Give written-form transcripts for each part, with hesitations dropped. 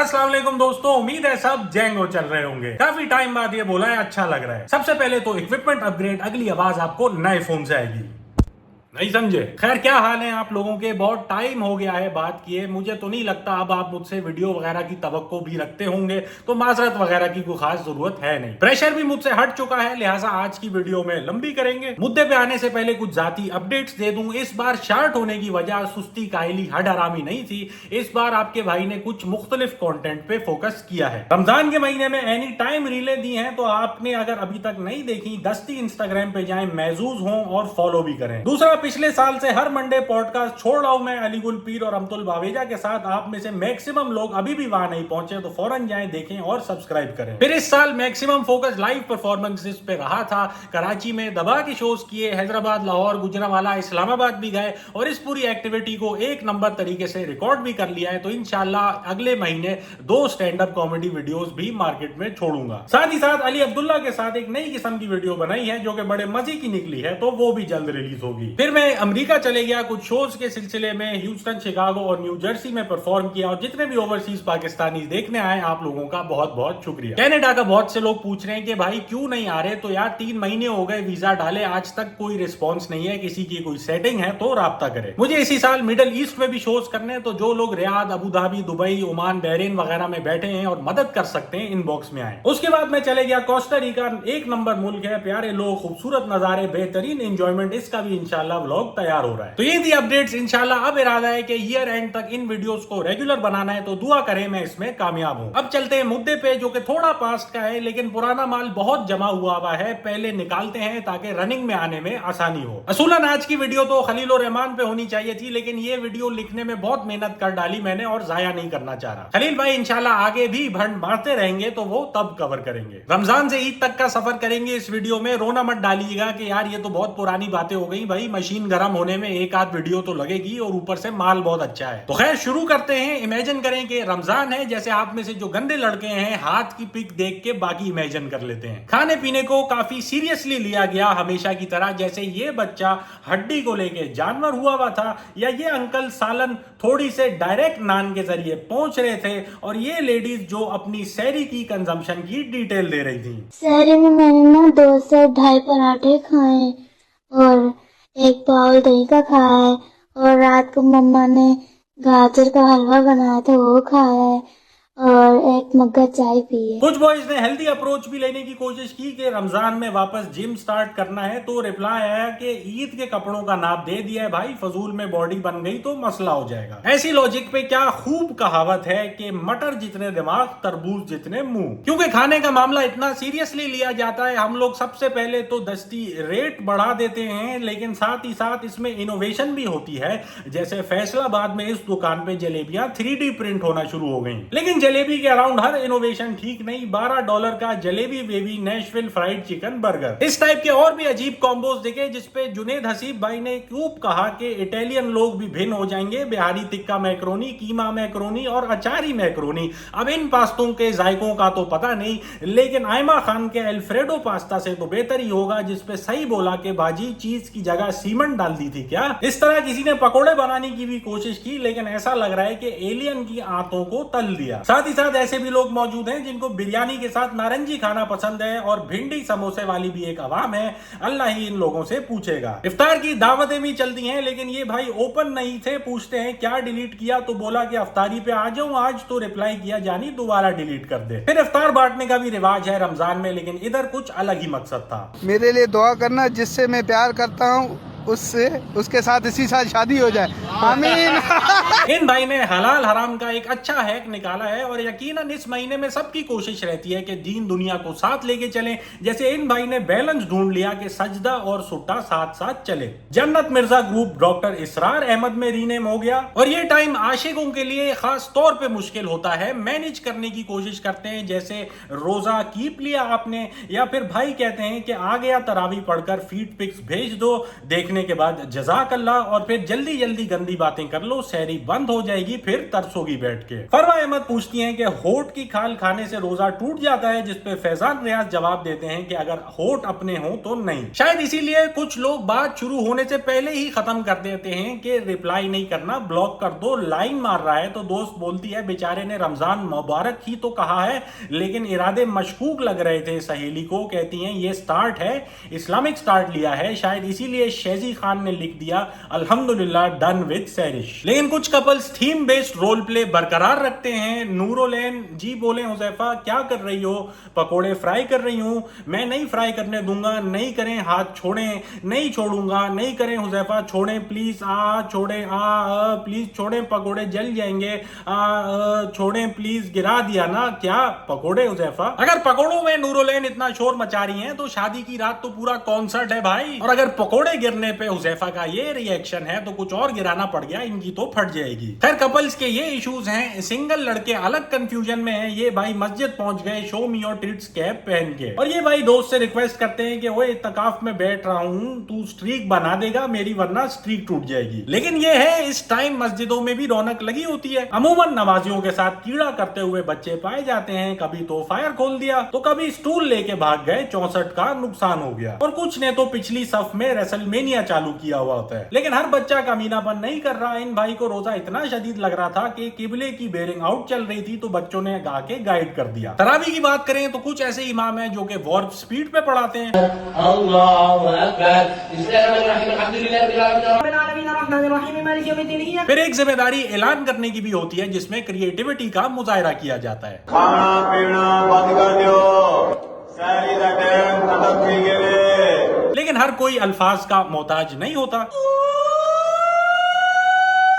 अस्सलाम वालेकुम दोस्तों, उम्मीद है सब जैंगो चल रहे होंगे। काफी टाइम बाद ये बोला है, अच्छा लग रहा है। सबसे पहले तो इक्विपमेंट अपग्रेड, अगली आवाज आपको नए फोन से आएगी। नहीं समझे? खैर, क्या हाल है आप लोगों के? बहुत टाइम हो गया है बात किए। मुझे तो नहीं लगता अब आप मुझसे वीडियो वगैरह की तवक्को भी रखते होंगे, तो माजरत वगैरह की कोई खास जरूरत है नहीं। प्रेशर भी मुझसे हट चुका है, लिहाजा आज की वीडियो में लंबी करेंगे। मुद्दे पे आने से पहले कुछ जाती अपडेट्स दे दूं। इस बार शार्ट होने की वजह सुस्ती कायली हडहरामी नहीं थी। इस बार आपके भाई ने कुछ मुख्तलिफ कंटेंट पे फोकस किया है। रमजान के महीने में एनी टाइम रीलें दी हैं, तो आपने अगर अभी तक नहीं देखी, दस्ती इंस्टाग्राम पे जाएं, महजूज हों और फॉलो भी करें। दूसरा, पिछले साल से हर मंडे पॉडकास्ट छोड़ रहा हूं मैं अली गुल पीर और अमतुल बावेजा के साथ। आप में से मैक्सिमम लोग अभी भी वहां नहीं पहुंचे, तो फौरन जाएं, देखें और सब्सक्राइब करें। फिर इस साल मैक्सिमम फोकस लाइव परफॉर्मेंसेस पे रहा था। कराची में दबा के शोज किए, हैदराबाद, लाहौर, गुजरांवाला, इस्लामाबाद भी गए और इस पूरी एक्टिविटी को एक नंबर तरीके से रिकॉर्ड भी कर लिया है। तो इंशाल्लाह अगले महीने 2 स्टैंड अप कॉमेडी वीडियोस भी मार्केट में छोड़ूंगा। साथ ही साथ अली अब्दुल्ला के साथ एक नई किस्म की वीडियो बनाई है जो कि बड़े मजे की निकली है, तो वो भी जल्द रिलीज होगी। फिर मैं अमेरिका चले गया कुछ शोज के सिलसिले में। ह्यूस्टन, शिकागो और न्यू जर्सी में परफॉर्म किया। और जितने भी ओवरसीज पाकिस्तानी देखने आए, आप लोगों का बहुत बहुत शुक्रिया। कनाडा का बहुत से लोग पूछ रहे हैं कि भाई क्यों नहीं आ रहे, तो यार 3 महीने हो गए वीजा डाले, आज तक कोई रिस्पॉन्स नहीं है। किसी की कोई सेटिंग है तो राब्ता करें। मुझे इसी साल मिडल ईस्ट में भी शोज करने हैं, तो जो लोग Riyadh, Abu Dhabi, Dubai, Oman, Bahrain वगैरह में बैठे हैं और मदद कर सकते हैं, इनबॉक्स में आए। उसके बाद मैं चले गया कोस्टा रिका। एक नंबर मुल्क है, प्यारे लोग, खूबसूरत नजारे, बेहतरीन एंजॉयमेंट। इसका भी इंशाल्लाह व्लॉग तैयार हो रहा है। तो ये थी अपडेट्स। इंशाल्लाह अब इरादा है कि ईयर एंड तक इन वीडियोस को रेगुलर बनाना है, तो दुआ करें मैं इसमें कामयाब हूं। अब चलते हैं मुद्दे पे, जो कि थोड़ा पास्ट का है, लेकिन पुराना माल बहुत जमा हुआ है। पहले निकालते हैं ताकि रनिंग में आने में आसानी हो। असूलन आज की वीडियो तो खलील और रहमान पे होनी चाहिए थी, लेकिन ये वीडियो लिखने में बहुत मेहनत कर डाली मैंने और जाया नहीं करना चाह रहा। खलील भाई इंशाल्लाह आगे भी भंड मारते रहेंगे, तो वो तब कवर करेंगे। रमजान से ईद तक का सफर करेंगे इस वीडियो में। रोना मत डालिएगा कि यार ये तो बहुत पुरानी बातें हो गई। भाई मशीन गर्म होने में एक आध वीडियो तो लगेगी और ऊपर से माल बहुत अच्छा है। तो खैर शुरू करते हैं। इमेजिन करें कि रमजान है। जैसे आप में से जो गंदे लड़के हैं, हाथ की पिक देख के बाकी इमेजिन कर लेते हैं। खाने पीने को काफी सीरियसली लिया गया हमेशा की तरह, जैसे ये बच्चा हड्डी को लेके जानवर हुआ था, या ये अंकल सालन थोड़ी से डायरेक्ट नान के जरिए पहुंच रहे थे, और ये लेडीज जो अपनी सहरी की कंजम्पशन की डिटेल दे रही थी। सहरी में मैंने ना 2 से 2.5 पराठे खाए और 1 बाउल दही का खाया है, और रात को मम्मा ने गाजर का हलवा बनाया था, वो खाया है, और 1 मग्गा चाय पी है। कुछ बॉयज ने हेल्दी अप्रोच भी लेने की कोशिश की कि रमजान में वापस जिम स्टार्ट करना है, तो रिप्लाई आया कि ईद के कपड़ों का नाप दे दिया है भाई, फजूल में बॉडी बन गई तो मसला हो जाएगा। ऐसी लॉजिक पे क्या खूब कहावत है कि मटर जितने दिमाग, तरबूज जितने मुंह। क्योंकि खाने का मामला इतना सीरियसली लिया जाता है, हम लोग सबसे पहले तो दस्ती रेट बढ़ा देते हैं, लेकिन साथ ही साथ इसमें इनोवेशन भी होती है। जैसे फैसलाबाद में इस दुकान पे जलेबियां 3D प्रिंट होना शुरू हो गई। लेकिन जलेबी के अराउंड हर इनोवेशन ठीक नहीं। $12 का jalebi baby Nashville fried chicken burger, इस टाइप के और भी अजीब कॉम्बोज दिखे, जिसपे जुनेद हसीब भाई ने खूब कहा कि इटालियन लोग भी भिन्न हो जाएंगे। बिहारी टिक्का मैक्रोनी, कीमा मैक्रोनी और अचारी मैक्रोनी। अब इन पास्तों के जायकों का तो पता नहीं, लेकिन आयमा खान के अल्फ्रेडो पास्ता से तो बेहतर ही होगा, जिसपे सही बोला कि बाजी चीज की जगह सीमेंट डाल दी थी क्या। इस तरह किसी ने पकोड़े बनाने की भी कोशिश की, लेकिन ऐसा लग रहा है कि एलियन की आंतों को तल दिया। साथ ही साथ ऐसे भी लोग मौजूद हैं जिनको बिरयानी के साथ नारंगी खाना पसंद है, और भिंडी समोसे वाली भी एक अवाम है। अल्लाह ही इन लोगों से पूछेगा। इफ्तार की दावतें भी चलती हैं, लेकिन ये भाई ओपन नहीं थे। पूछते हैं क्या डिलीट किया, तो बोला कि अफ्तारी पे आ जाऊं आज, तो रिप्लाई किया जानी दोबारा डिलीट कर दे। फिर इफ्तार बांटने का भी रिवाज है रमजान में, लेकिन इधर कुछ अलग ही मकसद था। मेरे लिए दुआ करना, जिससे मैं प्यार करता हूँ उससे, उसके साथ इसी साल शादी हो जाए, आमीन। इन भाई ने हलाल हराम का एक अच्छा हैक निकाला है, और यकीनन इस महीने में सबकी कोशिश रहती है कि दीन दुनिया को साथ लेके चलें। जैसे इन भाई ने बैलेंस ढूंढ लिया कि सजदा और सुट्टा साथ साथ चले। जन्नत मिर्जा ग्रुप डॉक्टर इसरार अहमद में रीनेम हो गया, और ये टाइम आशिकों के लिए खास तौर पे मुश्किल होता है। मैनेज करने की कोशिश करते हैं, जैसे रोजा कीप लिया आपने, या फिर भाई कहते हैं कि आ गया तरावी पढ़कर फीड पिक्स भेज दो, देखने देखने के बाद जज़ाकल्लाह और फिर जल्दी जल्दी गंदी बातें कर लो, सहरी बंद हो जाएगी, फिर तरसोगी बैठ के। फरवा अहमद पूछती हैं कि होठ की खाल खाने से रोजा टूट जाता है, जिसपे फैजान रियाज जवाब देते हैं कि अगर होठ अपने हो तो नहीं। शायद इसीलिए कुछ लोग बात शुरू होने से पहले ही खत्म कर देते हैं कि रिप्लाई नहीं करना, ब्लॉक कर दो। लाइन मार रहा है तो दोस्त बोलती है बेचारे ने रमजान मुबारक ही तो कहा है, लेकिन इरादे मशकूक लग रहे थे सहेली को। कहती हैं ये स्टार्ट है, इस्लामिक स्टार्ट लिया है, शायद इसीलिए शेजी खान ने लिख दिया अल्हम्दुलिल्लाह डन विद सैरिश। लेकिन कुछ couples theme based role play बरकरार रखते हैं। नूरोलैन जी बोले हुजैफा क्या कर रही हो? पकोड़े फ्राई कर रही हूं। मैं नहीं फ्राई करने दूंगा, नहीं करें, हाथ छोड़ें। नहीं छोड़ूंगा, नहीं करें हुजैफा, छोड़ें प्लीज, छोड़ें, प्लीज छोड़ें, पकोड़े जल जाएंगे, छोड़ें प्लीज, गिरा दिया ना क्या पकोड़े हुजैफा? अगर पकोड़ों में नूरोलैन इतना शोर मचा रही हैं तो शादी की रात तो पूरा कॉन्सर्ट है भाई। और अगर पकोड़े गिरने पे हुजैफा का ये रिएक्शन है तो कुछ और गिराना पड़ गया, इनकी तो फट जाएगी। खैर कपल्स के ये इश्यूज हैं। सिंगल लड़के अलग कंफ्यूजन में हैं। ये भाई मस्जिद पहुंच गए show me your tits cap पहन के, और ये भाई दोस्त से रिक्वेस्ट करते हैं कि ओए इत्तिकाफ में बैठ रहा हूं, तू स्ट्रीक बना देगा मेरी वरना स्ट्रीक टूट जाएगी। लेकिन ये है इस टाइम मस्जिदों में भी रौनक लगी होती है। अमूमन नमाजियों के साथ कीड़ा करते हुए बच्चे पाए जाते हैं। कभी तो फायर खोल दिया तो कभी स्टूल लेके भाग गए, 64 का नुकसान हो गया। और कुछ ने तो पिछली सफ में रेसलमेनिया चालू किया हुआ होता है। लेकिन हर बच्चा कमीनापन नहीं कर रहा। इन भाई को रोजा इतना शदीद लग रहा था कि किबले की बेरिंग आउट चल रही थी तो बच्चों ने गा के गाइड कर दिया। तरावी की बात करें तो कुछ ऐसे इमाम हैं जो कि वार्प स्पीड पे पढ़ाते हैं। फिर एक जिम्मेदारी ऐलान करने की भी होती है जिसमें क्रिएटिविटी का मुजाहरा किया जाता है। खाना पीना बंद कर दो, सहरी का टाइम खत्म हो गया। लेकिन हर कोई अल्फाज का मोहताज नहीं होता।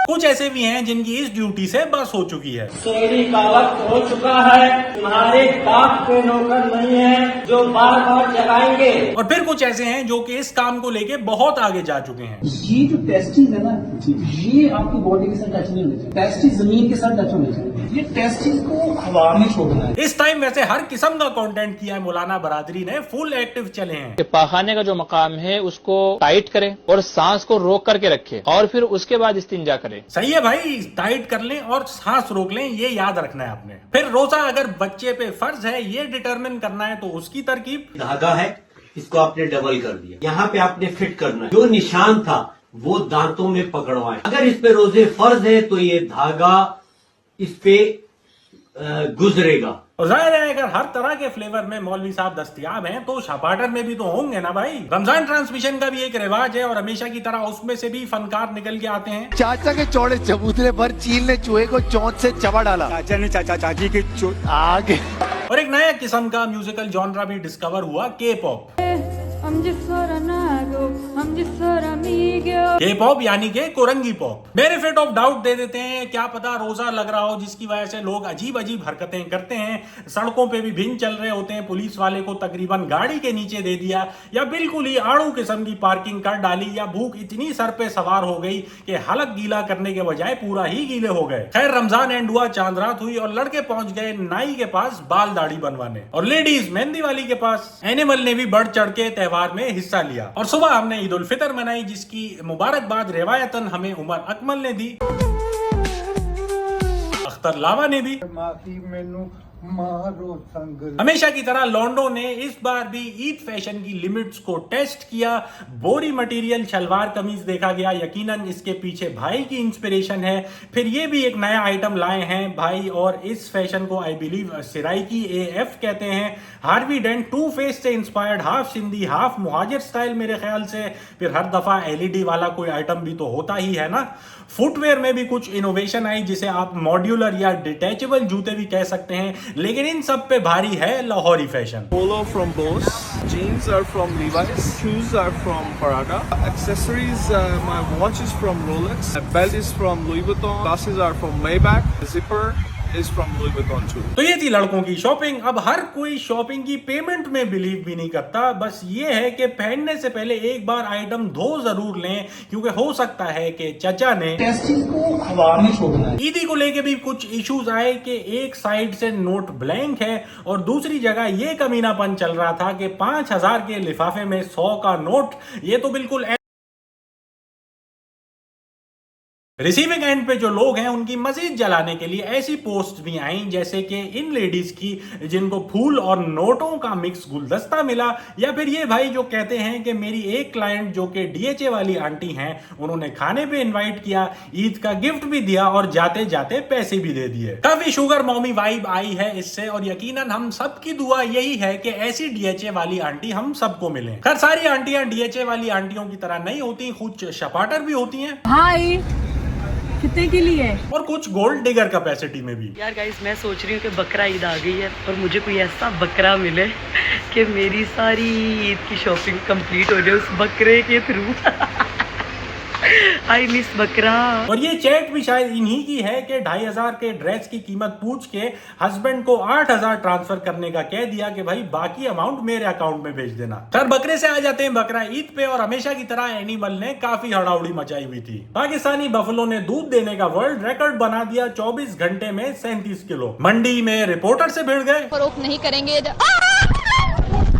कुछ ऐसे भी हैं जिनकी इस ड्यूटी से बस हो चुकी है। सहरी का वक्त हो चुका है, तुम्हारे बाप के नौकर नहीं है जो बार बार जगाएंगे। और फिर कुछ ऐसे हैं जो कि इस काम को लेके बहुत आगे जा चुके हैं। ये जो टेस्टिंग है ना, ये आपकी बॉडी के साथ टच नहीं होनी चाहिए। टेस्टिंग जमीन के साथ टच होनी चाहिए। ये टेस्टिंग को हवा में छोड़ना है। इस टाइम वैसे हर किस्म का कंटेंट किया है मौलाना बरादरी ने, फुल एक्टिव चले हैं। पाखाने का जो मकाम है उसको टाइट करें और सांस को रोक करके रखें और फिर उसके बाद इस्तिंजा करें। सही है भाई, टाइट कर लें और सांस रोक लें, ये याद रखना है आपने। फिर रोजा अगर बच्चे पे फर्ज है ये डिटरमिन करना है तो उसकी तरकीब। धागा है, इसको आपने डबल कर दिया, यहाँ पे आपने फिट करना है। जो निशान था वो दांतों में पकड़वाएं। अगर इस पे रोजे फर्ज है तो ये धागा इस पे गुजरेगा। और जाहिर है अगर हर तरह के फ्लेवर में मौलवी साहब दस्तयाब हैं तो शपाटर में भी तो होंगे ना भाई। रमजान ट्रांसमिशन का भी एक रिवाज है और हमेशा की तरह उसमें से भी फनकार निकल के आते हैं। चाचा के चौड़े चबूतरे पर चील ने चूहे को चोंच से चबा डाला। चाचा ने चाचा चाची के आगे। और एक नया किस्म का म्यूजिकल जॉनरा भी डिस्कवर हुआ, के पॉप। के पॉप यानी के कोरंगी पॉप। बेनिफिट ऑफ डाउट दे देते हैं, क्या पता रोजा लग रहा हो जिसकी वजह से लोग अजीब अजीब हरकतें करते हैं, सड़कों पे भी भिन्न चल रहे होते हैं, पुलिस वाले को तकरीबन गाड़ी के नीचे दे दिया या बिल्कुल ही आड़ू किस्म की पार्किंग कर डाली, या भूख इतनी सर पे सवार हो गई कि हलक गीला करने के बजाय पूरा ही गीले हो गए। खैर रमजान एंड हुआ, चांद रात हुई और लड़के पहुंच गए नाई के पास बाल दाढ़ी बनवाने और लेडीज मेहंदी वाली के पास। एनिमल ने भी बढ़ चढ़ के त्योहार में हिस्सा लिया और सुबह हमने ईद उल फितर मनाई जिसकी मुबारकबाद रिवायतन हमें उमर अकमल ने दी, अख्तर लावा ने भी। हमेशा की तरह लॉन्डो ने इस बार भी ईद फैशन की लिमिट्स को टेस्ट किया। बोरी मटेरियल शलवार कमीज देखा गया, यकीनन इसके पीछे भाई की इंस्पिरेशन है। फिर ये भी एक नया आइटम लाए हैं भाई और इस फैशन को आई बिलीव सिराइकी AF कहते हैं। हार्वी डेंट टू फेस से inspired, half Sindhi half मुहाजिर style मेरे ख्याल से। फिर हर दफा LED वाला कोई आइटम भी तो होता ही है ना। फुटवेयर में भी कुछ इनोवेशन आई जिसे आप मॉड्यूलर या डिटैचेबल जूते भी कह सकते हैं, लेकिन इन सब पे भारी है Lahori fashion. Polo from Bose, jeans are from Levi's, shoes are from Prada, accessories, my watch is from Rolex, belt is from Louis Vuitton, glasses are from Maybach, zipper is from Louis Vuitton too. तो ये थी लड़कों की shopping. अब हर कोई shopping की payment में believe भी नहीं करता, बस ये है कि पहनने से पहले एक बार आइटम धो जरूर लें क्योंकि हो सकता है कि चचा ने टेस्टिंग को हवा में छोड़ना है। ईदी को लेके भी कुछ इश्यूज आए कि एक साइड से नोट ब्लैंक है और दूसरी जगह ये कमीनापन चल रहा था कि 5000 के लिफाफे में 100 का नोट। ये तो बिल्कुल रिसीविंग एंड पे जो लोग हैं उनकी मजीद जलाने के लिए ऐसी पोस्ट भी आई जैसे कि इन लेडीज की जिनको फूल और नोटों का मिक्स गुलदस्ता मिला, या फिर ये भाई जो कहते हैं कि मेरी एक क्लाइंट जो कि डीएचए वाली आंटी हैं उन्होंने खाने पे इनवाइट किया, ईद का गिफ्ट भी दिया और जाते जाते पैसे भी दे दिए। काफी शुगर मॉमी वाइब आई है इससे और यकीनन हम सबकी दुआ यही है कि ऐसी डीएचए वाली आंटी हम सबको मिले। खैर सारी आंटियां डीएचए वाली आंटियों की तरह नहीं होती, कुछ शपाटर भी होती हैं। हाय, कितने के लिए? और कुछ गोल्ड डिगर कैपेसिटी में भी। यार गाइस, मैं सोच रही हूँ कि बकरा ईद आ गई है और मुझे कोई ऐसा बकरा मिले कि मेरी सारी ईद की शॉपिंग कंप्लीट हो जाए उस बकरे के थ्रू। आई मिस बकरा। और ये चैट भी शायद इन्हीं की है कि 2500 के ड्रेस की कीमत पूछ के हस्बैंड को 8000 ट्रांसफर करने का कह दिया कि भाई बाकी अमाउंट मेरे अकाउंट में भेज देना। खैर बकरे से आ जाते हैं बकरा ईद पे, और हमेशा की तरह एनिमल ने काफी हड़ाउड़ी मचाई हुई थी। पाकिस्तानी बफलो ने दूध देने का वर्ल्ड रिकॉर्ड बना दिया, 24 घंटे में 37 किलो। मंडी में रिपोर्टर से भिड़ गए, फरोख्त नहीं करेंगे।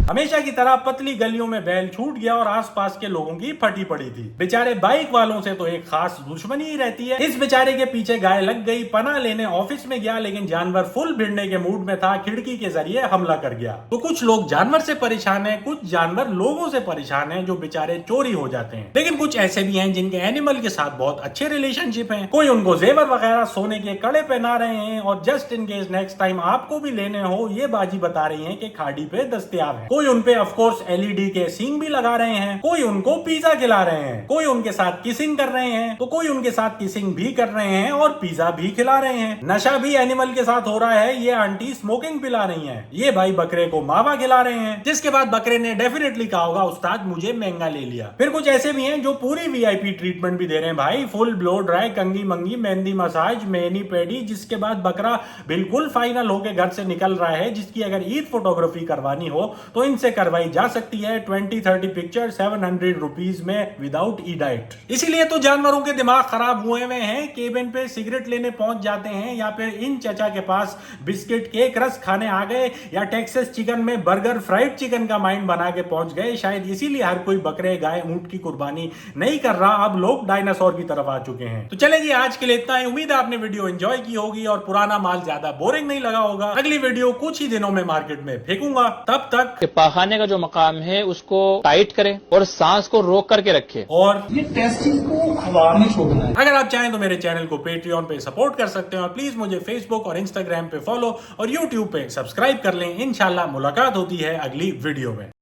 हमेशा की तरह पतली गलियों में बैल छूट गया और आसपास के लोगों की फटी पड़ी थी। बेचारे बाइक वालों से तो एक खास दुश्मनी ही रहती है। इस बेचारे के पीछे गाय लग गई, पना लेने ऑफिस में गया लेकिन जानवर फुल भिड़ने के मूड में था, खिड़की के जरिए हमला कर गया। तो कुछ लोग जानवर से परेशान है, कुछ जानवर लोगों से परेशान है जो बेचारे चोरी हो जाते हैं। लेकिन कुछ ऐसे भी हैं जिनके एनिमल के साथ बहुत अच्छे रिलेशनशिप है। कोई उनको जेवर वगैरह सोने के कड़े पहना रहे हैं और just in case next time आपको भी लेने हो ये बाजी बता रही है कि खाड़ी पे दस्तयाब है। कोई उनपे ऑफ कोर्स एलईडी के सींग भी लगा रहे हैं, कोई उनको पिज्जा खिला रहे हैं, कोई उनके साथ किसिंग कर रहे हैं, तो कोई उनके साथ किसिंग भी कर रहे हैं और पिज्जा भी खिला रहे हैं। नशा भी एनिमल के साथ हो रहा है, ये आंटी स्मोकिंग पिला रही है, ये भाई बकरे को मावा खिला रहे हैं। जिसके बाद बकरे ने डेफिनेटली कहा होगा उस्ताद मुझे महंगा ले लिया। फिर कुछ ऐसे भी हैं जो पूरी वीआईपी ट्रीटमेंट भी दे रहे हैं भाई, फुल ब्लो ड्राई, कंगी मंगी, मेहंदी मसाज, मेहनी पेडी। जिसके बाद बकरा बिल्कुल फाइनल होके घर से निकल रहा है, जिसकी अगर ईद फोटोग्राफी करवानी हो तो इनसे करवाई जा सकती है 20-30 पिक्चर 700 रुपीज में विदाउट ई डाइट। इसीलिए तो जानवरों के दिमाग खराब हुए हुए हैं, केबिन पे सिगरेट लेने पहुंच जाते हैं या फिर इन चचा के पास बिस्किट केक रस खाने आ गए या टेक्सास चिकन में बर्गर फ्राइड चिकन का माइंड बना के पहुंच गए। शायद इसीलिए हर कोई बकरे गाय ऊंट की कुर्बानी नहीं कर रहा, अब लोग डायनासोर की तरफ आ चुके हैं। तो चले जी आज के लिए इतना ही। उम्मीद है आपने वीडियो एंजॉय की होगी और पुराना माल ज्यादा बोरिंग नहीं लगा होगा। अगली वीडियो कुछ ही दिनों में मार्केट में फेंकूंगा, तब तक पखाने का जो मकाम है उसको टाइट करें और सांस को रोक करके रखें। और ये टेस्टिस को हवा में छोड़ना है। अगर आप चाहें तो मेरे चैनल को पेट्रियन पे सपोर्ट कर सकते हैं और प्लीज मुझे फेसबुक और इंस्टाग्राम पे फॉलो और यूट्यूब पे सब्सक्राइब कर लें। इंशाल्लाह मुलाकात होती है अगली वीडियो में।